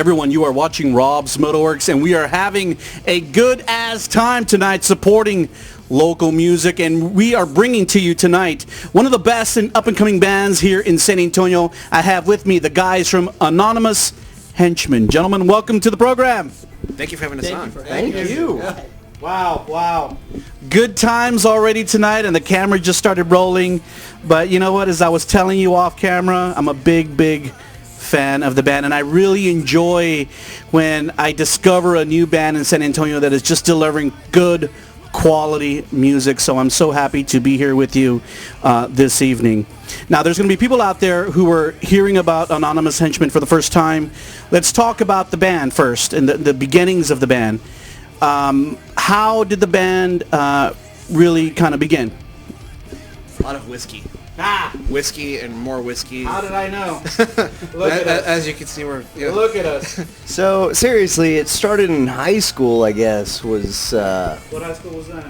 Everyone, you are watching Rob's MetalWorks, and we are having a good-ass time tonight supporting local music, and we are bringing to you tonight one of the best and up-and-coming bands here in San Antonio. I have with me the guys from Anonymous HENCHMEN. Gentlemen, welcome to the program. Thank you for having us on. Thank you. Wow. Good times already tonight, and the camera just started rolling. But you know what? As I was telling you off camera, I'm a big fan of the band, and I really enjoy when I discover a new band in San Antonio that is just delivering good quality music. So I'm so happy to be here with you this evening. Now, there's going to be people out there who are hearing about Anonymous HENCHMEN for the first time. Let's talk about the band first and the beginnings of the band. How did the band really kind of begin? A lot of whiskey. Whiskey and more whiskey. How did I know? As you can see, we're... Look at us. So seriously, it started in high school, I guess. What high school was that?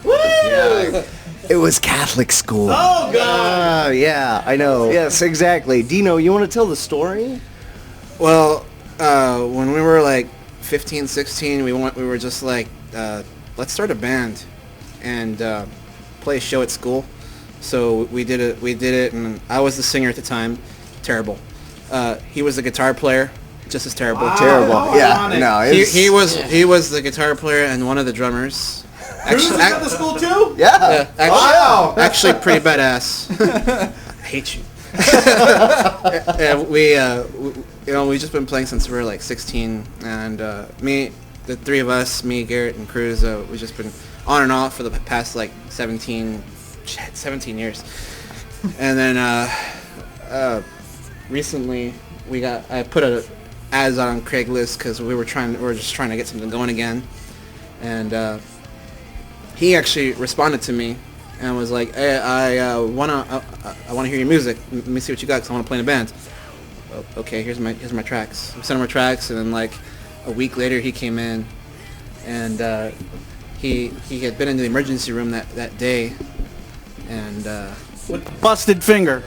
Yeah, it was Catholic school. Oh, God! Yeah, I know. Yes, exactly. Dino, you want to tell the story? Well, when we were like 15, 16, we were just like, let's start a band and play a show at school. So we did it, and I was the singer at the time. Terrible. He was the guitar player, just as terrible. Wow. Terrible. Yeah. No, he was the guitar player and one of the drummers. Cruz was at the school too? Yeah. Actually pretty badass. I hate you. Yeah, we've just been playing since we were like 16, and the three of us, me, Garrett, and Cruz, we've just been on and off for the past like 17 years. And then recently I put a ads on Craigslist because we were just trying to get something going again, and he actually responded to me and was like, hey, I wanna hear your music. Let me see what you got, because I want to play in a band. Okay, here's my tracks. We sent him our tracks, and then like a week later he came in, and he had been in the emergency room that day, and With busted finger.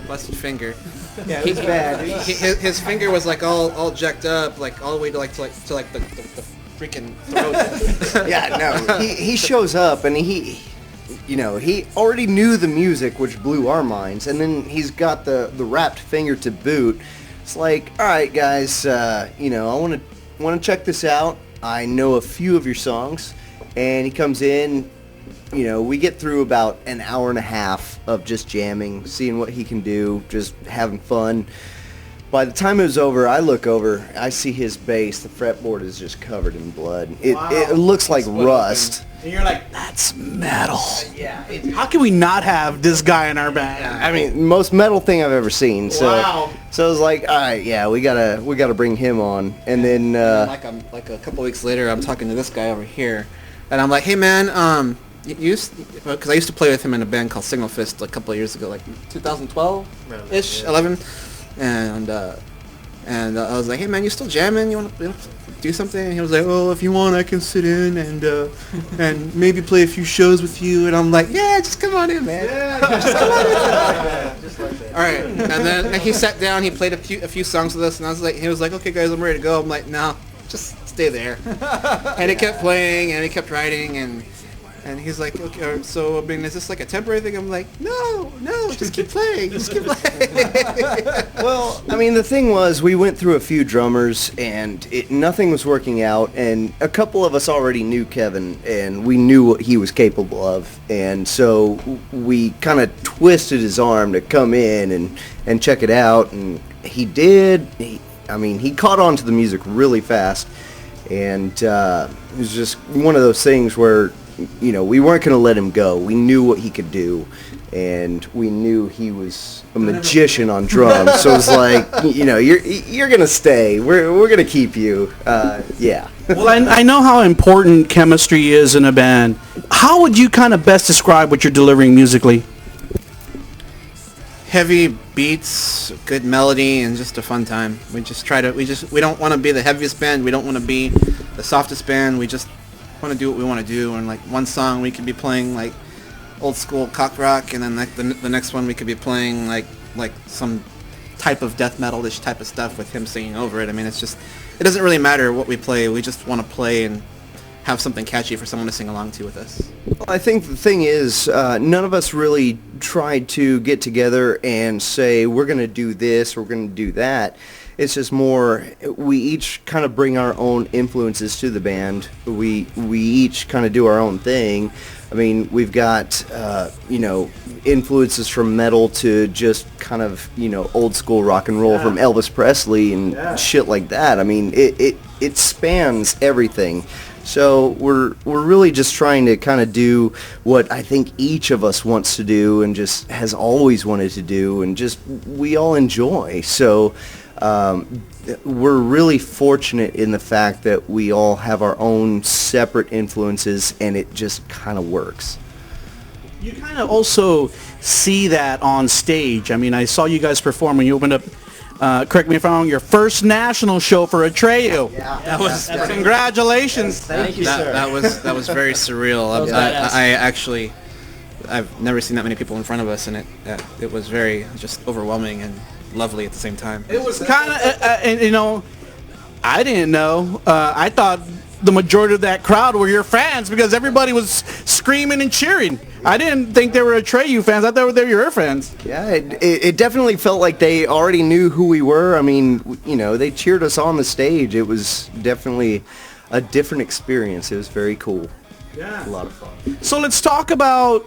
Yeah, it was bad. His finger was like all jacked up, like all the way to the freaking throat. Yeah, no. He shows up, and he already knew the music, which blew our minds, and then he's got the wrapped finger to boot. It's like, all right, guys, I want to check this out. I know a few of your songs, and he comes in. We get through about an hour and a half of just jamming, seeing what he can do, just having fun. By the time it was over, I look over, I see his bass. The fretboard is just covered in blood. It looks like rust. And you're like, that's metal. Yeah. How can we not have this guy in our band? I mean, most metal thing I've ever seen. So, Wow. So I was like, all right, yeah, we gotta bring him on. And then, like a couple weeks later, I'm talking to this guy over here, and I'm like, hey man, because I used to play with him in a band called Signal Fist like a couple of years ago, like 2012-ish, 11, and I was like, hey man, you still jamming? You want to do something? And he was like, oh, if you want, I can sit in and maybe play a few shows with you. And I'm like, yeah, just come on in, man. Yeah, just come on in. Just like that. All right, and then he sat down, he played a few songs with us, and he was like, okay guys, I'm ready to go. I'm like, no, just stay there. And he kept playing, and he kept writing, and he's like, okay, so I mean, is this like a temporary thing? I'm like, no, just keep playing, well, I mean, the thing was, we went through a few drummers, and nothing was working out, and a couple of us already knew Kevin, and we knew what he was capable of, and so we kind of twisted his arm to come in and check it out, and he did. He caught on to the music really fast, and it was just one of those things where, we weren't going to let him go. We knew what he could do, and we knew he was a magician on drums. So it was like, you're going to stay. We're going to keep you. Yeah. Well, I know how important chemistry is in a band. How would you kind of best describe what you're delivering musically? Heavy beats, good melody, and just a fun time. We don't want to be the heaviest band. We don't want to be the softest band. We just want to do what we want to do, and like one song we could be playing like old school cock rock, and then like the next one we could be playing like some type of death metal, this type of stuff with him singing over it. I mean, it's just, it doesn't really matter what we play. We just want to play and have something catchy for someone to sing along to with us. Well, I think the thing is, none of us really tried to get together and say, we're going to do this, we're going to do that. It's just more, we each kind of bring our own influences to the band. We each kind of do our own thing. I mean, we've got, influences from metal to just kind of, old school rock and roll from Elvis Presley and shit like that. I mean, it spans everything. So we're really just trying to kind of do what I think each of us wants to do and just has always wanted to do, and just we all enjoy. So we're really fortunate in the fact that we all have our own separate influences, and it just kind of works. You kind of also see that on stage. I mean, I saw you guys perform when you opened up, correct me if I'm wrong, your first national show for Atreyu. Yeah. That was Congratulations. Thank you, sir. that was very surreal. I've never seen that many people in front of us, and it was very just overwhelming and lovely at the same time. It was kind of, I didn't know. I thought the majority of that crowd were your fans because everybody was screaming and cheering. I didn't think they were Atreyu fans. I thought they were your fans. Yeah, it definitely felt like they already knew who we were. I mean, they cheered us on the stage. It was definitely a different experience. It was very cool. Yeah. A lot of fun. So let's talk about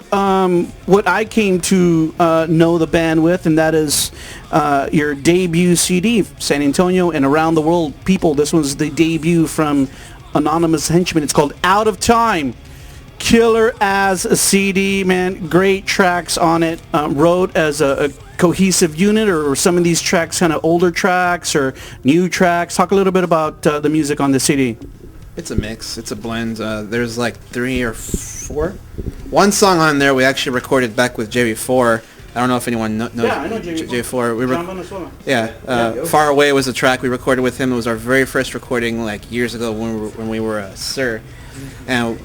what I came to know the band with, and that is your debut CD, San Antonio and Around the World People. This was the debut from Anonymous Henchmen. It's called Out of Time. Killer as a CD, man. Great tracks on it. Wrote as a cohesive unit, or some of these tracks kind of older tracks or new tracks. Talk a little bit about the music on the CD. It's a mix. It's a blend. There's like 3 or 4. One song on there we actually recorded back with JV4. I don't know if anyone knows. Yeah, I know JV4. Far Away was a track we recorded with him. It was our very first recording, like years ago when we were Sir. And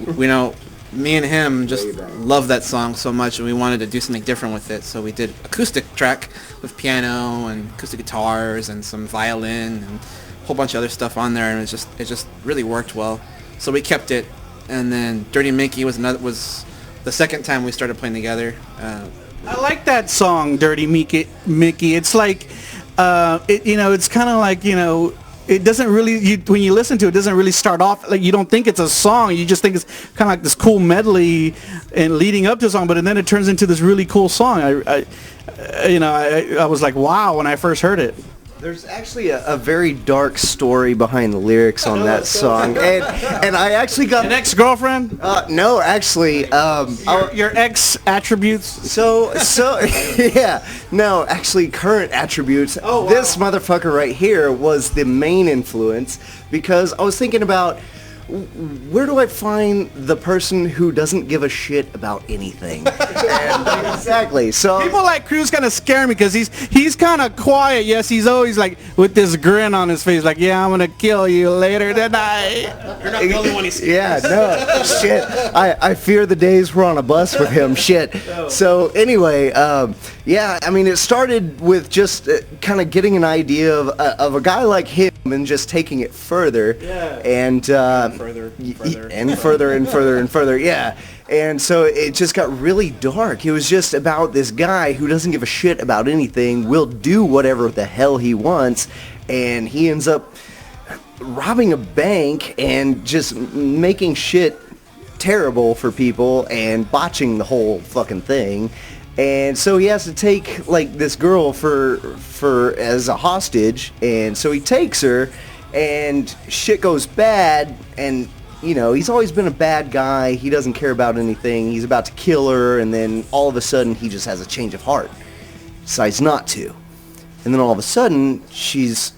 me and him just loved that song so much, and we wanted to do something different with it. So we did acoustic track with piano and acoustic guitars and some violin and a whole bunch of other stuff on there, and it just really worked well. So we kept it. And then Dirty Mickey was the second time we started playing together. I like that song, Dirty Mickey. It's like, it's kind of like, it doesn't really, when you listen to it, doesn't really start off, like you don't think it's a song. You just think it's kind of like this cool medley and leading up to a song, but then it turns into this really cool song. I was like, wow, when I first heard it. There's actually a very dark story behind the lyrics on that song, and I actually got an ex-girlfriend. No, actually, your ex attributes. So yeah, no, actually, current attributes. Oh, wow. This motherfucker right here was the main influence, because I was thinking about, where do I find the person who doesn't give a shit about anything? And exactly. So people like Cruz kind of scare me because he's kind of quiet. Yes, he's always like with this grin on his face, like, yeah, I'm gonna kill you later tonight. You're not the only one he's yeah, no, shit. I fear the days we're on a bus with him. Shit. So anyway, yeah, I mean, it started with just kind of getting an idea of a guy like him and just taking it further. Yeah. And further. And further and further and further, yeah. And so it just got really dark. It was just about this guy who doesn't give a shit about anything, will do whatever the hell he wants, and he ends up robbing a bank and just making shit terrible for people and botching the whole fucking thing. And so he has to take like this girl for as a hostage, and so he takes her, and shit goes bad, and he's always been a bad guy. He doesn't care about anything. He's about to kill her, and then all of a sudden he just has a change of heart. Decides not to. And then all of a sudden she's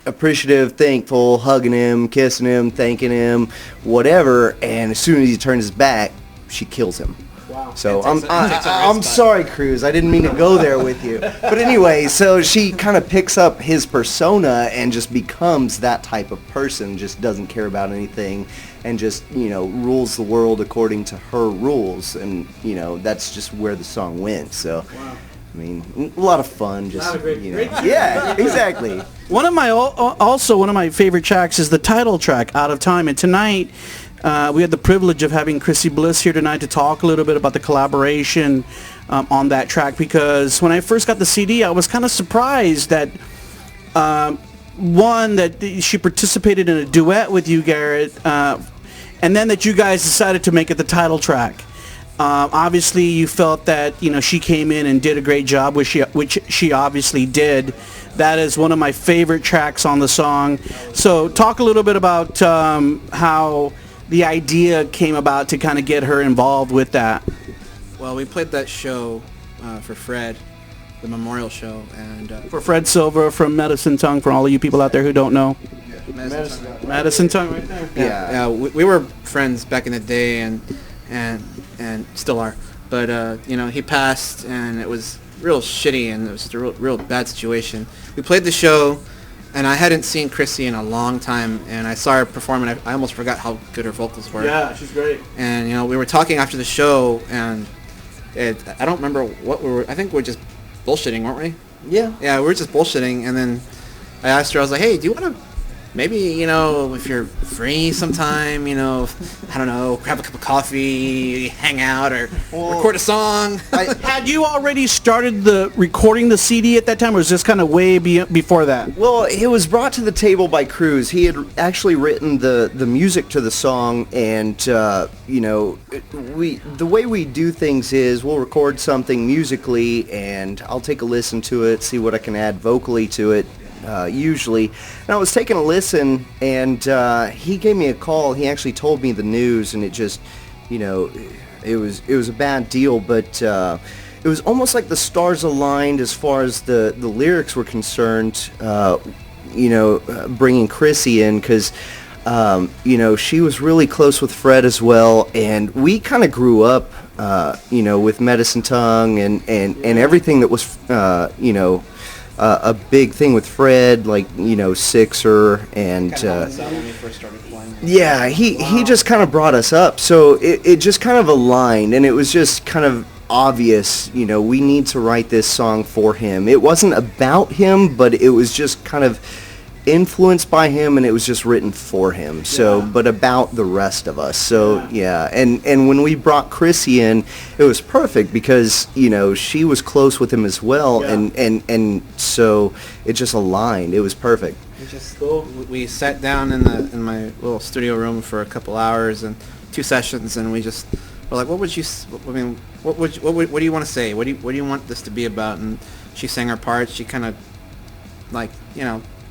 appreciative, thankful, hugging him, kissing him, thanking him, whatever, and as soon as he turns his back, she kills him. Wow. So I'm sorry, Cruz. I didn't mean to go there with you. But anyway, so she kind of picks up his persona and just becomes that type of person, just doesn't care about anything, and just, rules the world according to her rules. And, that's just where the song went. So, I mean, a lot of fun. Just great yeah, exactly. One of my favorite tracks is the title track, Out of Time. And tonight, we had the privilege of having Chrissy Bliss here tonight to talk a little bit about the collaboration on that track, because when I first got the CD, I was kind of surprised that, one, that she participated in a duet with you, Garrett, and then that you guys decided to make it the title track. Obviously, you felt that she came in and did a great job, which she obviously did. That is one of my favorite tracks on the song. So talk a little bit about how the idea came about to kind of get her involved with that. Well, we played that show for Fred, the memorial show, and For Fred Silva from Medicine Tongue, for all of you people out there who don't know. Medicine Tongue right there. Yeah, we were friends back in the day, and still are. But he passed, and it was real shitty, and it was just a real bad situation. We played the show, and I hadn't seen Chrissy in a long time, and I saw her perform, and I almost forgot how good her vocals were. Yeah, she's great. And we were talking after the show, and I don't remember what we were. I think we were just bullshitting, weren't we? Yeah. Yeah, we were just bullshitting, and then I asked her, I was like, hey, do you want to maybe, if you're free sometime, I don't know, grab a cup of coffee, hang out, or record a song? Had you already started recording the CD at that time, or was this kind of way before that? Well, it was brought to the table by Cruz. He had actually written the music to the song, and the way we do things is we'll record something musically, and I'll take a listen to it, see what I can add vocally to it. Usually, and I was taking a listen, and he gave me a call. He actually told me the news, and it just, it was a bad deal, but it was almost like the stars aligned as far as the lyrics were concerned. Bringing Chrissy in, because she was really close with Fred as well, and we kind of grew up, with Medicine Tongue and everything that was, a big thing with Fred, like, Sixer, and when we first started playing. yeah, he just kind of brought us up, so it just kind of aligned, and it was just kind of obvious, we need to write this song for him. It wasn't about him, but it was just kind of influenced by him, and it was just written for him. So, but about the rest of us. So yeah, and when we brought Chrissy in, it was perfect because she was close with him as well, and so it just aligned. It was perfect. We sat down in my little studio room for a couple hours and 2 sessions, and we just were like, what do you want to say? What do you want this to be about? And she sang her parts. She kind of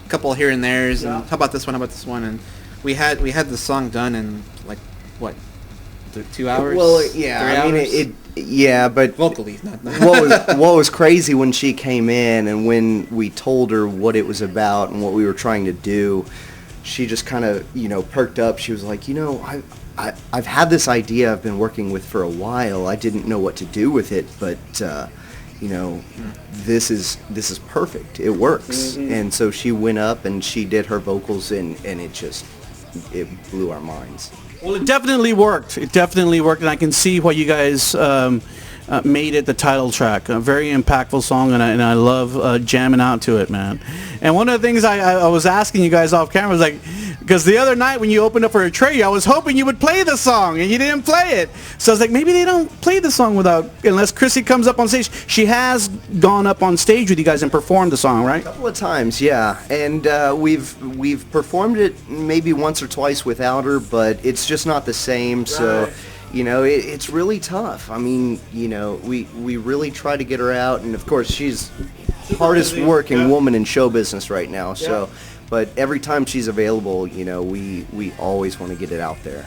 couple here and there's, and how about this one, and we had the song done in like what, 2 hours? Well, yeah, 3 I hours? mean, but vocally, not what was crazy when she came in and when we told her what it was about and what we were trying to do, she just kind of perked up. She was like, I've had this idea I've been working with for a while. I didn't know what to do with it, but this is perfect. It works. Mm-hmm. And so she went up and she did her vocals, and it blew our minds. Well, it definitely worked. And I can see why you guys made it the title track. A very impactful song, and I love jamming out to it, man. And one of the things I was asking you guys off camera was like, because the other night when you opened up for a tray, I was hoping you would play the song, and you didn't play it. So I was like, maybe they don't play the song unless Chrissy comes up on stage. She has gone up on stage with you guys and performed the song, right? A couple of times, yeah. And we've performed it maybe once or twice without her, but it's just not the same. Right. So, it's really tough. I mean, we really try to get her out, and of course she's hardest working woman in show business right now. So. But every time she's available, we always want to get it out there.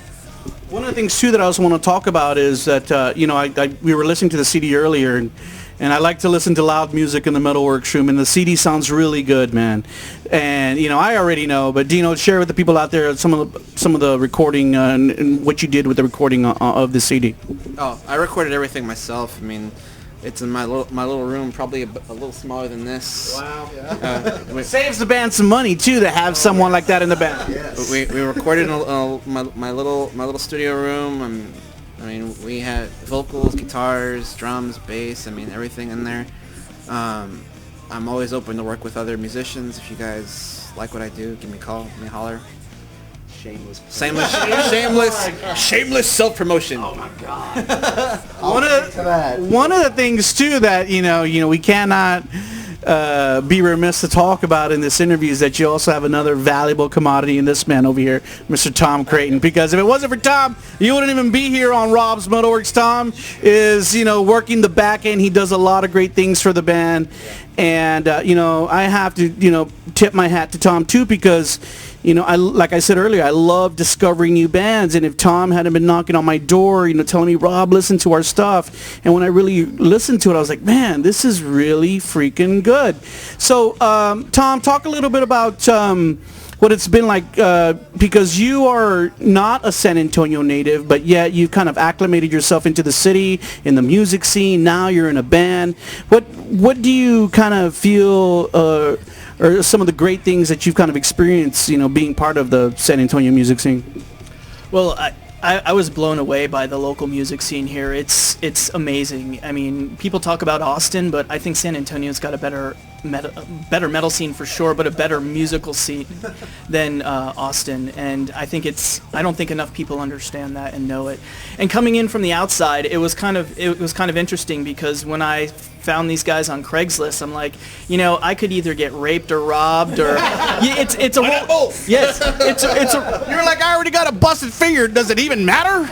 One of the things, too, that I also want to talk about is that, we were listening to the CD earlier, and I like to listen to loud music in the MetalWorks room, and the CD sounds really good, man. And, I already know, but Dino, share with the people out there some of the recording and what you did with the recording of the CD. Oh, I recorded everything myself. I mean, it's in my little room, probably a little smaller than this. Wow. Yeah. Saves the band some money too to have someone like that in the band. Yes. We recorded in my little studio room. I mean, we had vocals, guitars, drums, bass. I mean, everything in there. I'm always open to work with other musicians. If you guys like what I do, give me a call, give me a holler. Shameless. Shameless self-promotion. Oh my God. One of the things too that we cannot be remiss to talk about in this interview is that you also have another valuable commodity in this man over here, Mr. Tom Creighton. Because if it wasn't for Tom, you wouldn't even be here on Rob's MetalWorks. Tom is, working the back end. He does a lot of great things for the band. And, I have to, tip my hat to Tom too, because like I said earlier, I love discovering new bands, and if Tom hadn't been knocking on my door, telling me, Rob, listen to our stuff, and when I really listened to it, I was like, man, this is really freaking good. So, Tom, talk a little bit about what it's been like, because you are not a San Antonio native, but yet you've kind of acclimated yourself into the city, in the music scene. Now you're in a band. What do you kind of feel or some of the great things that you've kind of experienced, being part of the San Antonio music scene? Well, I was blown away by the local music scene here. It's amazing. I mean, people talk about Austin, but I think San Antonio's got a better metal scene for sure, but a better musical scene than Austin. And I don't think enough people understand that and know it. And coming in from the outside, it was kind of interesting, because when I found these guys on Craigslist, I'm like, I could either get raped or robbed, or it's a role. Yes, it's a. You're like, I already got a busted finger. Does it even matter?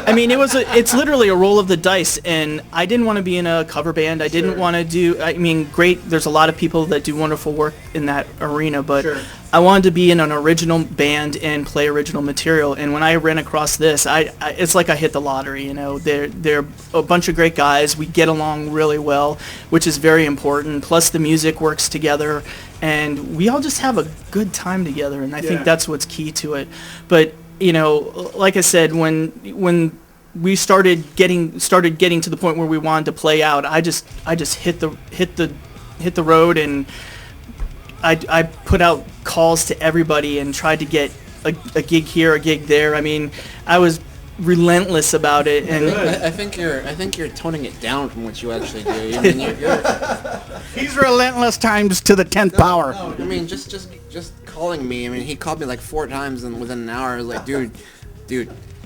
I mean, it's literally a roll of the dice, and I didn't want to be in a cover band. I didn't want to do. I mean, great. There's a lot of people that do wonderful work in that arena, but I wanted to be in an original band and play original material. And when I ran across this, it's like I hit the lottery. They're a bunch of great guys. We get along really well, which is very important. Plus, the music works together, and we all just have a good time together. And I think that's what's key to it. But like I said, when we started getting to the point where we wanted to play out, I just hit the road, and I put out calls to everybody and tried to get a gig here, a gig there. I mean, I was relentless about it, and I think you're toning it down from what you actually do. I mean, he's relentless times to the 10th power. No, I mean, just calling me. I mean, he called me like 4 times, and within an hour, I was like, dude,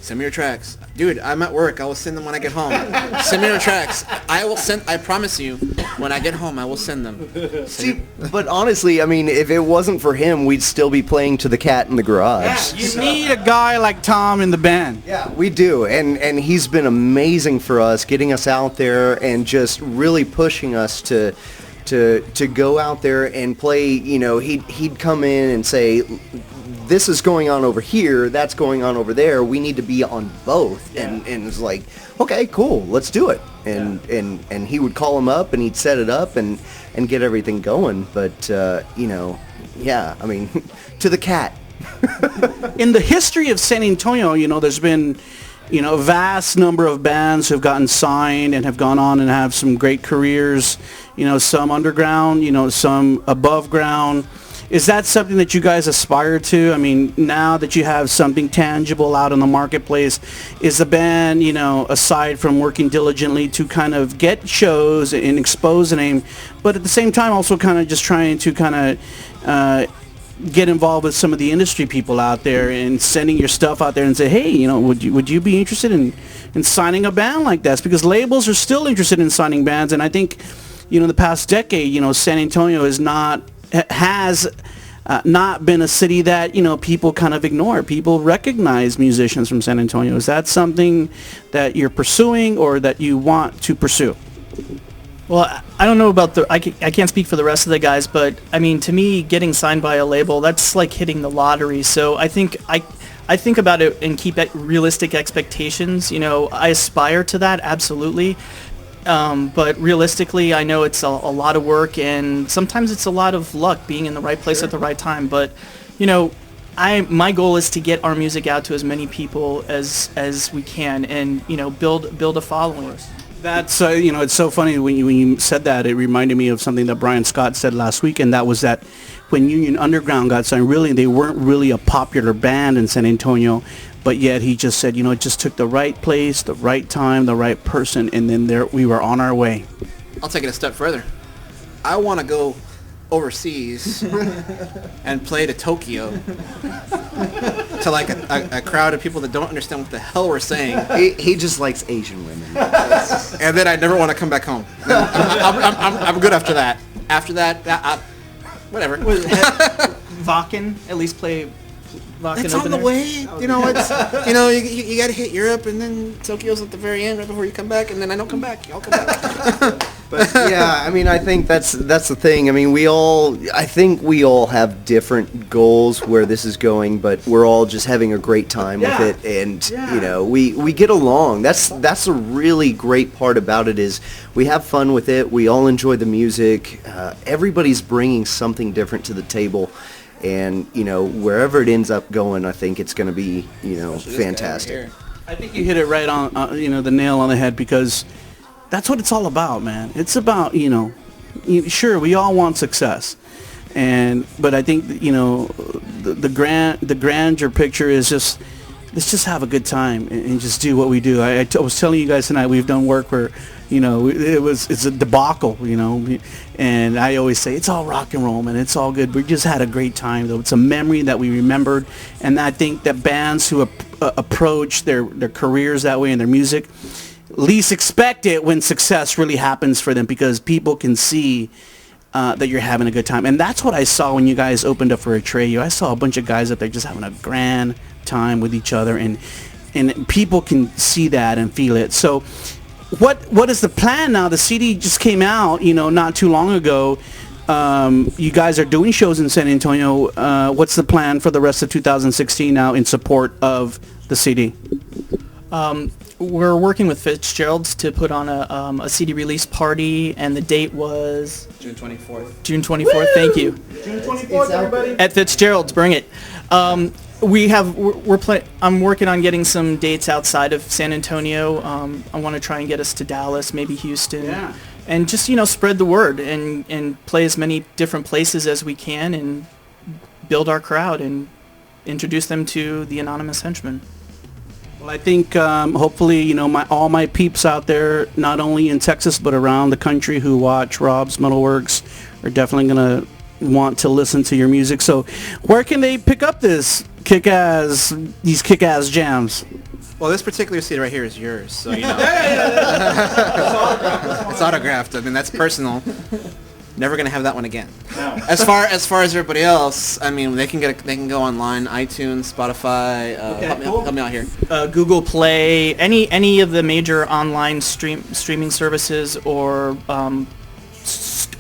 send me your tracks. Dude, I'm at work. I will send them when I get home. Send me your tracks. I promise you, when I get home, I will send them. See, but honestly, I mean, if it wasn't for him, we'd still be playing to the cat in the garage. You need a guy like Tom in the band. Yeah, we do. And he's been amazing for us, getting us out there and just really pushing us to go out there and play. He'd come in and say, this is going on over here, that's going on over there, we need to be on both. And it's like, okay, cool, let's do it. And he would call him up, and he'd set it up and get everything going. But I mean, to the cat. In the history of San Antonio, there's been a vast number of bands who have gotten signed and have gone on and have some great careers, some underground, some above ground. Is that something that you guys aspire to? I mean, now that you have something tangible out in the marketplace, is the band, aside from working diligently to kind of get shows and expose a name, but at the same time also kind of just trying to kind of get involved with some of the industry people out there and sending your stuff out there and say, hey, would you be interested in signing a band like this? Because labels are still interested in signing bands, and I think, the past decade, San Antonio has not been a city that people kind of ignore. People recognize musicians from San Antonio. Is that something that you're pursuing or that you want to pursue? Well, I don't know about I can't speak for the rest of the guys, but I mean, to me, getting signed by a label, that's like hitting the lottery. So I think I think about it and keep realistic expectations. I aspire to that, absolutely. But realistically, I know it's a lot of work, and sometimes it's a lot of luck being in the right place at the right time. But, my goal is to get our music out to as many people as we can, and build a following. That's it's so funny when you said that. It reminded me of something that Brian Scott said last week, and that was that when Union Underground got signed, really they weren't really a popular band in San Antonio. But yet he just said, it just took the right place, the right time, the right person, and then we were on our way. I'll take it a step further. I want to go overseas and play to Tokyo to like a crowd of people that don't understand what the hell we're saying. He just likes Asian women. And then I never want to come back home. I'm good after that. After that, whatever. Vakken, at least play Vakken. It's on the way. You know, it's you got to hit Europe, and then Tokyo's at the very end right before you come back, and then I don't come back. Y'all come back. But yeah, I mean, I think that's the thing. I mean, I think we all have different goals where this is going, but we're all just having a great time with it, and we get along. That's a really great part about it is we have fun with it. We all enjoy the music. Everybody's bringing something different to the table, and wherever it ends up going, I think it's going to be fantastic. I think you hit it right on the nail on the head, because that's what it's all about, man. It's about, sure, we all want success, but I think the grandeur picture is just, let's just have a good time and just do what we do. I was telling you guys tonight, we've done work where it's a debacle, and I always say it's all rock and roll, man. It's all good. We just had a great time, though. It's a memory that we remembered, and I think that bands who approach their careers that way and their music least expect it when success really happens for them, because people can see that you're having a good time. And that's what I saw when you guys opened up for Atreyu. I saw a bunch of guys up there just having a grand time with each other, and people can see that and feel it. So what is the plan now? The CD just came out, not too long ago. You guys are doing shows in San Antonio. What's the plan for the rest of 2016 now in support of the CD? We're working with Fitzgerald's to put on a CD release party, and the date was June 24th. June 24th. Woo! Thank you. June 24th, everybody. At Fitzgerald's, bring it. I'm working on getting some dates outside of San Antonio. I want to try and get us to Dallas, maybe Houston, and just spread the word and play as many different places as we can and build our crowd and introduce them to the Anonymous Henchmen. Well, I think hopefully, all my peeps out there, not only in Texas but around the country, who watch Rob's MetalWorks, are definitely going to want to listen to your music. So where can they pick up these kick-ass jams? Well, this particular CD right here is yours, so It's autographed. I mean, that's personal. Never gonna have that one again. No. As far as everybody else, I mean, they can go online, iTunes, Spotify. Help me out here. Google Play, any of the major online streaming services or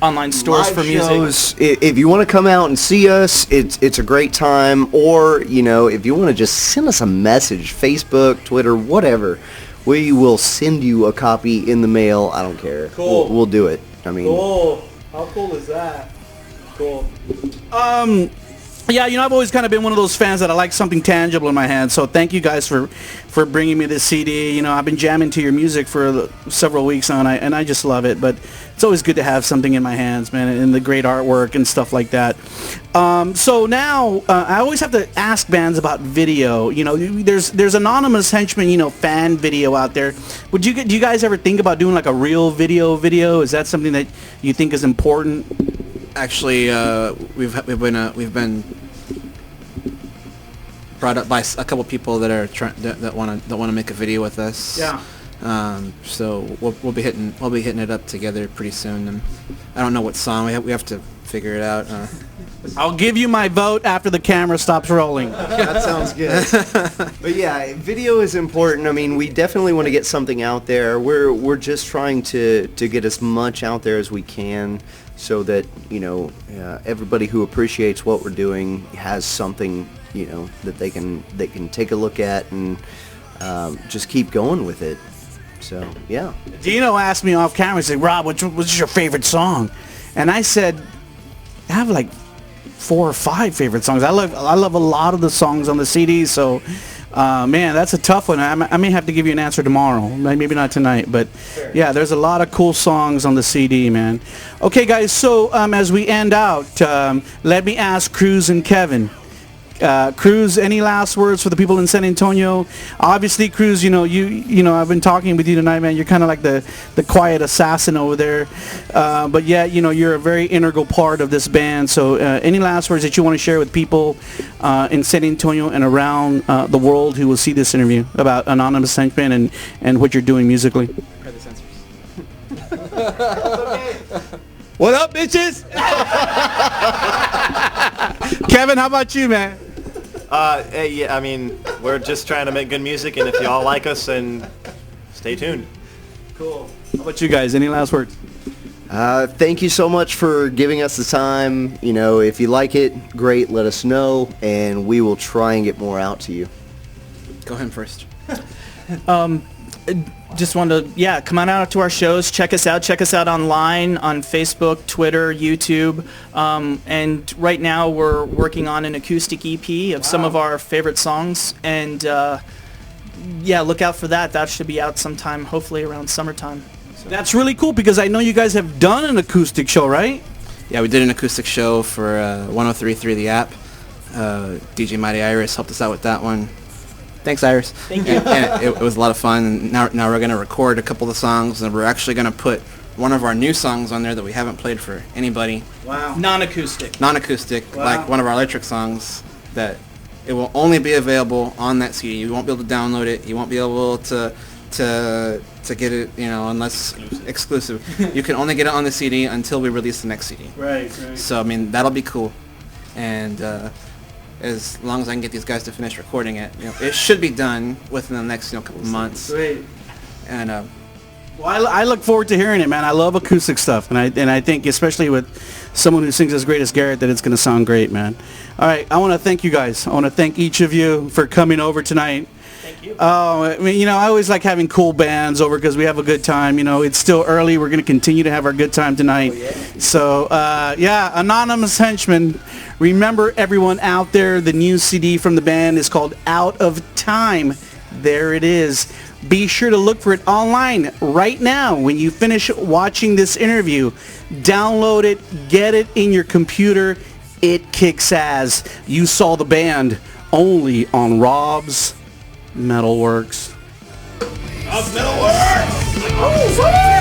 online stores Live for music. Shows, if you want to come out and see us, it's a great time. Or if you want to just send us a message, Facebook, Twitter, whatever, we will send you a copy in the mail. I don't care. Cool. We'll do it. I mean. Cool. How cool is that? Cool. Yeah, I've always kind of been one of those fans that I like something tangible in my hand. So thank you guys for bringing me this CD. I've been jamming to your music for several weeks now, and I just love it. But it's always good to have something in my hands, man, and the great artwork and stuff like that. So now I always have to ask bands about video. There's Anonymous Henchmen, fan video out there. Do you guys ever think about doing like a real video? Is that something that you think is important? Actually, we've been brought up by a couple people that are that want to make a video with us. Yeah. So we'll be hitting it up together pretty soon, and I don't know what song we have to figure it out. I'll give you my vote after the camera stops rolling. That sounds good. But yeah, video is important. I mean, we definitely want to get something out there. We're just trying to get as much out there as we can, so that everybody who appreciates what we're doing has something that they can take a look at and just keep going with it. So yeah. Dino asked me off camera. He said, "Rob, what's your favorite song?" And I said, "I have like 4 or 5 favorite songs. I love a lot of the songs on the CD. So, man, that's a tough one. I may have to give you an answer tomorrow. Maybe not tonight, but yeah, there's a lot of cool songs on the CD, man. Okay, guys. So as we end out, let me ask Cruz and Kevin, Cruz, any last words for the people in San Antonio? Obviously, Cruz, I've been talking with you tonight, man. You're kind of like the quiet assassin over there. But yeah, you're a very integral part of this band. So any last words that you want to share with people in San Antonio and around the world who will see this interview about Anonymous Henchmen and what you're doing musically? What up, bitches? Kevin, how about you, man? Yeah, I mean, we're just trying to make good music, and if y'all like us, then stay tuned. Cool. How about you guys? Any last words? Thank you so much for giving us the time. If you like it, great, let us know, and we will try and get more out to you. Go him first. Just wanted to, come on out to our shows. Check us out online on Facebook, Twitter, YouTube. And right now we're working on an acoustic EP of some of our favorite songs. And look out for that. That should be out sometime, hopefully around summertime. So. That's really cool because I know you guys have done an acoustic show, right? Yeah, we did an acoustic show for 103.3 The App. DJ Mighty Iris helped us out with that one. Thanks, Iris. Thank you. And it was a lot of fun. Now we're going to record a couple of songs, and we're actually going to put one of our new songs on there that we haven't played for anybody. Wow. Non-acoustic, Wow. like one of our electric songs that it will only be available on that CD. You won't be able to download it. You won't be able to get it, unless exclusive. You can only get it on the CD until we release the next CD. Right. So, I mean, that'll be cool. And as long as I can get these guys to finish recording it, it should be done within the next couple months. Great. And Well, I look forward to hearing it, man. I love acoustic stuff, and I think especially with someone who sings as great as Garrett that it's going to sound great, man. All right, I want to thank you guys. I want to thank each of you for coming over tonight. Thank you. Oh, I mean, I always like having cool bands over because we have a good time. It's still early. We're going to continue to have our good time tonight. Oh, yeah. So, Anonymous Henchmen. Remember, everyone out there, the new CD from the band is called Out of Time. There it is. Be sure to look for it online right now when you finish watching this interview. Download it. Get it in your computer. It kicks ass. You saw the band only on Rob's MetalWorks. MetalWorks!